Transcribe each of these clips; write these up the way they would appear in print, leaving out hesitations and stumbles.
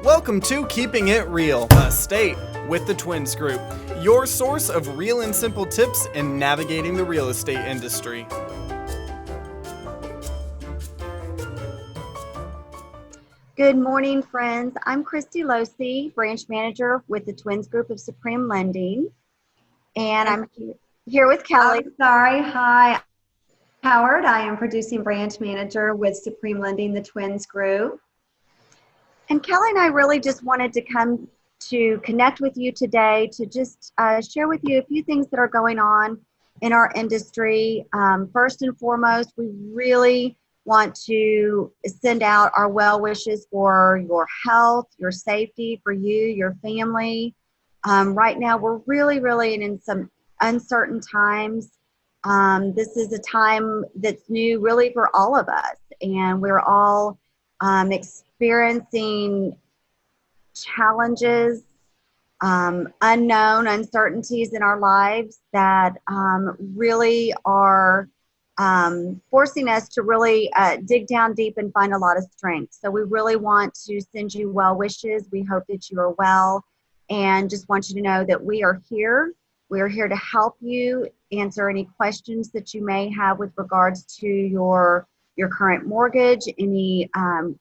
Welcome to Keeping It Real Estate with the Twins Group, your source of real and simple tips in navigating the real estate industry. Good morning, friends. I'm Kristy Losi, branch manager with the Twins Group of Supreme Lending, and I'm here with Kelly. Hi, Howard. I am producing branch manager with Supreme Lending, the Twins Group. And Kelly and I really just wanted to come to connect with you today to just share with you a few things that are going on in our industry. First and foremost, we really want to send out our well wishes for your health, your safety, for you, your family. Right now, we're really in some uncertain times. This is a time that's new really for all of us, and we're all experiencing challenges, unknown uncertainties in our lives that really are forcing us to really dig down deep and find a lot of strength. So we really want to send you well wishes. We hope that you are well, and just want you to know that we are here. We are here to help you answer any questions that you may have with regards to your current mortgage, any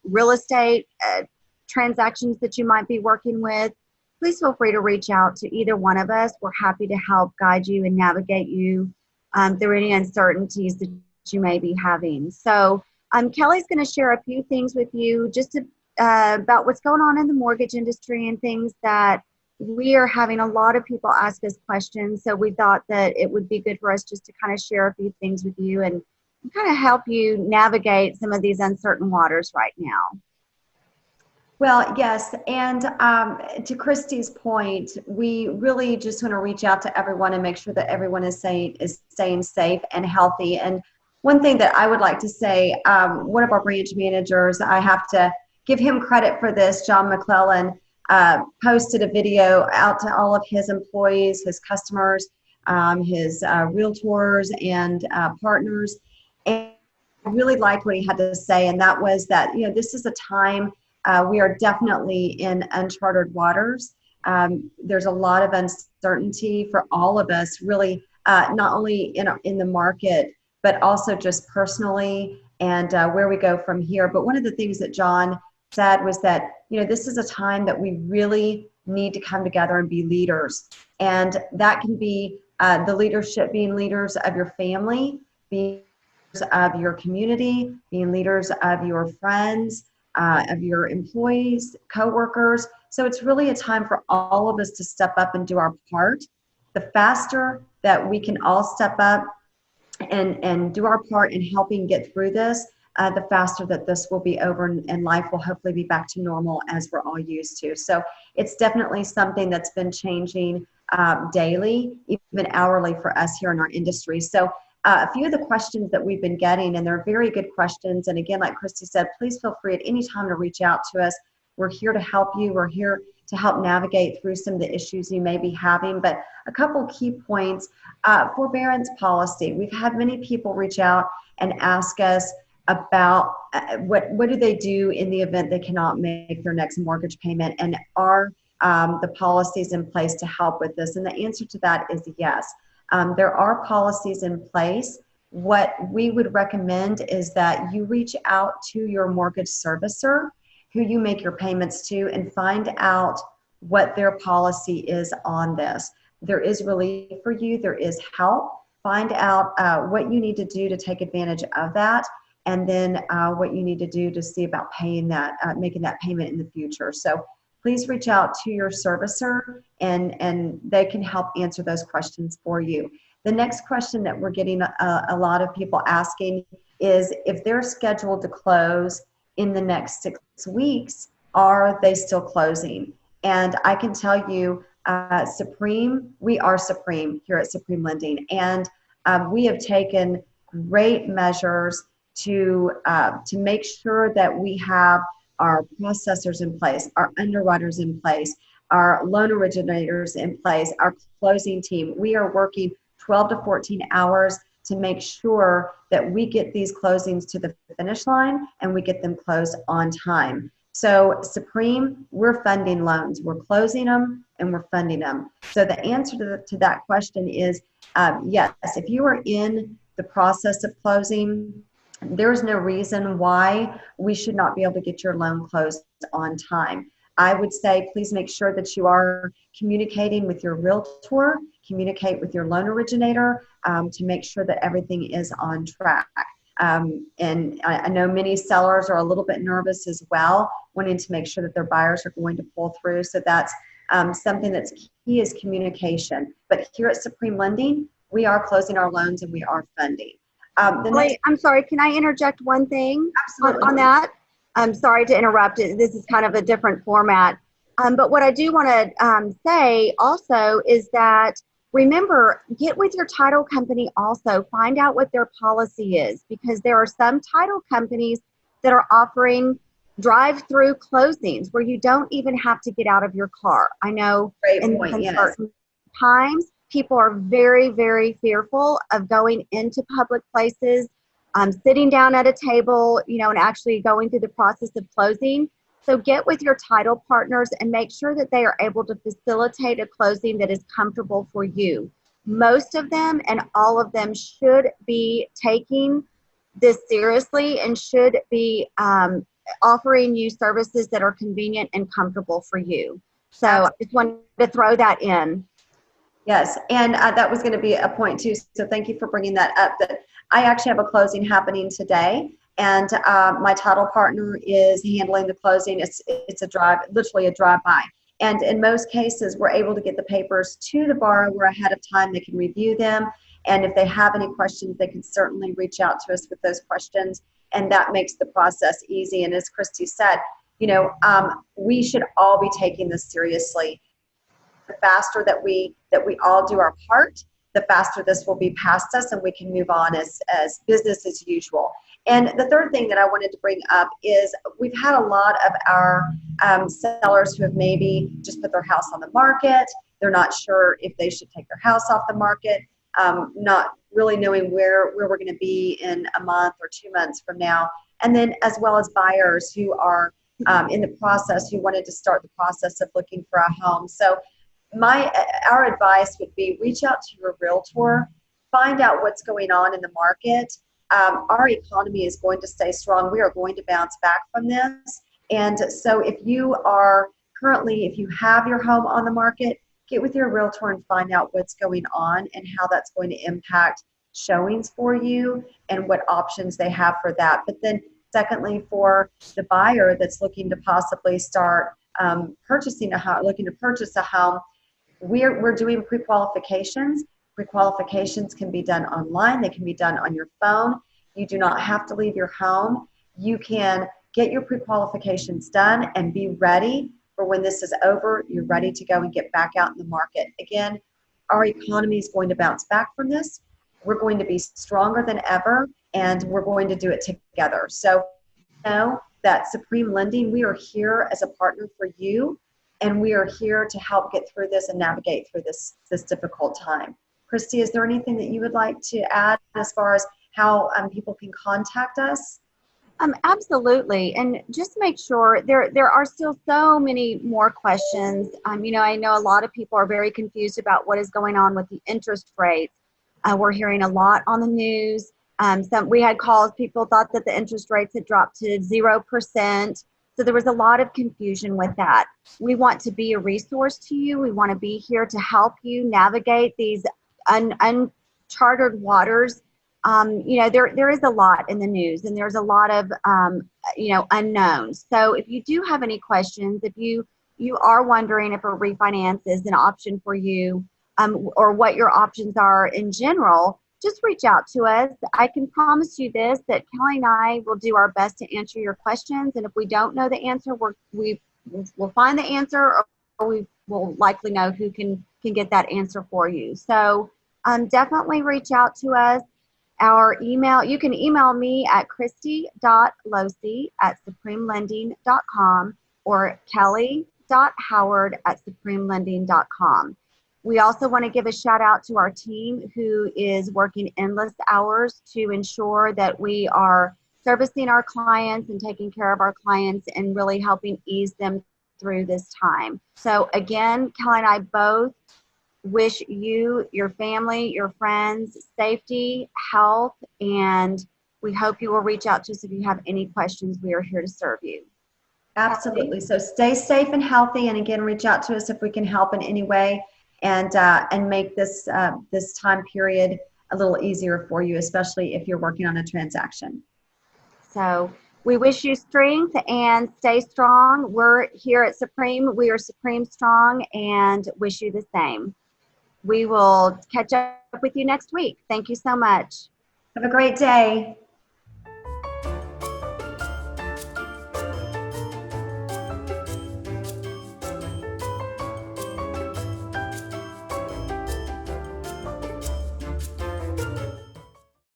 real estate transactions that you might be working with. Please feel free to reach out to either one of us. We're happy to help guide you and navigate you through any uncertainties that you may be having. So Kelly's going to share a few things with you just about what's going on in the mortgage industry and things that we are having a lot of people ask us questions. So we thought that it would be good for us just to kind of share a few things with you and kind of help you navigate some of these uncertain waters right now. Well, yes, and to Kristy's point, we really just want to reach out to everyone and make sure that everyone is staying safe and healthy. And one thing that I would like to say, one of our branch managers, I have to give him credit for this, John McClellan, posted a video out to all of his employees, his customers, his realtors and partners. And I really liked what he had to say, and that was that, this is a time we are definitely in uncharted waters. There's a lot of uncertainty for all of us, really, not only in the market, but also just personally and where we go from here. But one of the things that John said was that, this is a time that we really need to come together and be leaders. And that can be the leadership, being leaders of your family, being of your community, being leaders of your friends, of your employees, coworkers. So it's really a time for all of us to step up and do our part. The faster that we can all step up and do our part in helping get through this, the faster that this will be over and life will hopefully be back to normal as we're all used to. So it's definitely something that's been changing daily, even hourly for us here in our industry. So a few of the questions that we've been getting, and they're very good questions. And again, like Kristy said, please feel free at any time to reach out to us. We're here to help you. We're here to help navigate through some of the issues you may be having. But a couple key points, forbearance policy. We've had many people reach out and ask us about what do they do in the event they cannot make their next mortgage payment, and are the policies in place to help with this? And the answer to that is yes. There are policies in place. What we would recommend is that you reach out to your mortgage servicer who you make your payments to and find out what their policy is on this. There is relief for you. There is help. Find out what you need to do to take advantage of that, and then what you need to do to see about paying that, making that payment in the future. So please reach out to your servicer and they can help answer those questions for you. The next question that we're getting a lot of people asking is if they're scheduled to close in the next 6 weeks, are they still closing? And I can tell you, we are Supreme here at Supreme Lending, and we have taken great measures to make sure that we have our processors in place, our underwriters in place, our loan originators in place, our closing team. We are working 12 to 14 hours to make sure that we get these closings to the finish line and we get them closed on time. So Supreme, we're funding loans. We're closing them and we're funding them. So the answer to that question is yes. If you are in the process of closing, there's no reason why we should not be able to get your loan closed on time. I would say please make sure that you are communicating with your realtor, communicate with your loan originator to make sure that everything is on track. And I know many sellers are a little bit nervous as well, wanting to make sure that their buyers are going to pull through. So that's something that's key is communication. But here at Supreme Lending, we are closing our loans and we are funding. Wait, I'm sorry. Can I interject one thing on that? I'm sorry to interrupt. This is kind of a different format. But what I do want to say also is that remember, get with your title company also. Find out what their policy is, because there are some title companies that are offering drive-through closings where you don't even have to get out of your car. I know in certain times, people are very, very fearful of going into public places, sitting down at a table, and actually going through the process of closing. So get with your title partners and make sure that they are able to facilitate a closing that is comfortable for you. Most of them and all of them should be taking this seriously and should be offering you services that are convenient and comfortable for you. So I just wanted to throw that in. Yes, and that was going to be a point too. So thank you for bringing that up. That I actually have a closing happening today, and my title partner is handling the closing. It's literally a drive-by. And in most cases, we're able to get the papers to the borrower ahead of time. They can review them, and if they have any questions, they can certainly reach out to us with those questions, and that makes the process easy. And as Kristy said, we should all be taking this seriously. The faster that we all do our part, the faster this will be past us and we can move on as business as usual. And the third thing that I wanted to bring up is we've had a lot of our sellers who have maybe just put their house on the market. They're not sure if they should take their house off the market, not really knowing where we're going to be in a month or 2 months from now. And then as well as buyers who are in the process, who wanted to start the process of looking for a home. So our advice would be reach out to your realtor, find out what's going on in the market. Our economy is going to stay strong. We are going to bounce back from this. And so if you have your home on the market, get with your realtor and find out what's going on and how that's going to impact showings for you and what options they have for that. But then secondly, for the buyer that's looking to possibly start purchasing a home, looking to purchase a home, we're doing pre-qualifications. Pre-qualifications can be done online. They can be done on your phone. You do not have to leave your home. You can get your pre-qualifications done and be ready for when this is over. You're ready to go and get back out in the market. Again, our economy is going to bounce back from this. We're going to be stronger than ever, and we're going to do it together. So know that Supreme Lending, we are here as a partner for you, and we are here to help get through this and navigate through this difficult time. Kristy, is there anything that you would like to add as far as how people can contact us? Absolutely. And just make sure there are still so many more questions. I know a lot of people are very confused about what is going on with the interest rates. We're hearing a lot on the news. We had calls, people thought that the interest rates had dropped to 0%. So there was a lot of confusion with that. We want to be a resource to you. We want to be here to help you navigate these uncharted waters. There is a lot in the news, and there's a lot of, unknowns. So if you do have any questions, if you are wondering if a refinance is an option for you, or what your options are in general, just reach out to us. I can promise you this, that Kelly and I will do our best to answer your questions. And if we don't know the answer, we'll find the answer, or we will likely know who can get that answer for you. So definitely reach out to us. Our email, you can email me at kristy.losey@supremelending.com or kelly.howard@supremelending.com. We also want to give a shout out to our team who is working endless hours to ensure that we are servicing our clients and taking care of our clients and really helping ease them through this time. So again, Kelly and I both wish you, your family, your friends, safety, health, and we hope you will reach out to us if you have any questions. We are here to serve you. Absolutely. So stay safe and healthy, and again, reach out to us if we can help in any way, and make this this time period a little easier for you, especially if you're working on a transaction. So we wish you strength and stay strong. We're here at Supreme. We are Supreme Strong and wish you the same. We will catch up with you next week. Thank you so much. Have a great day.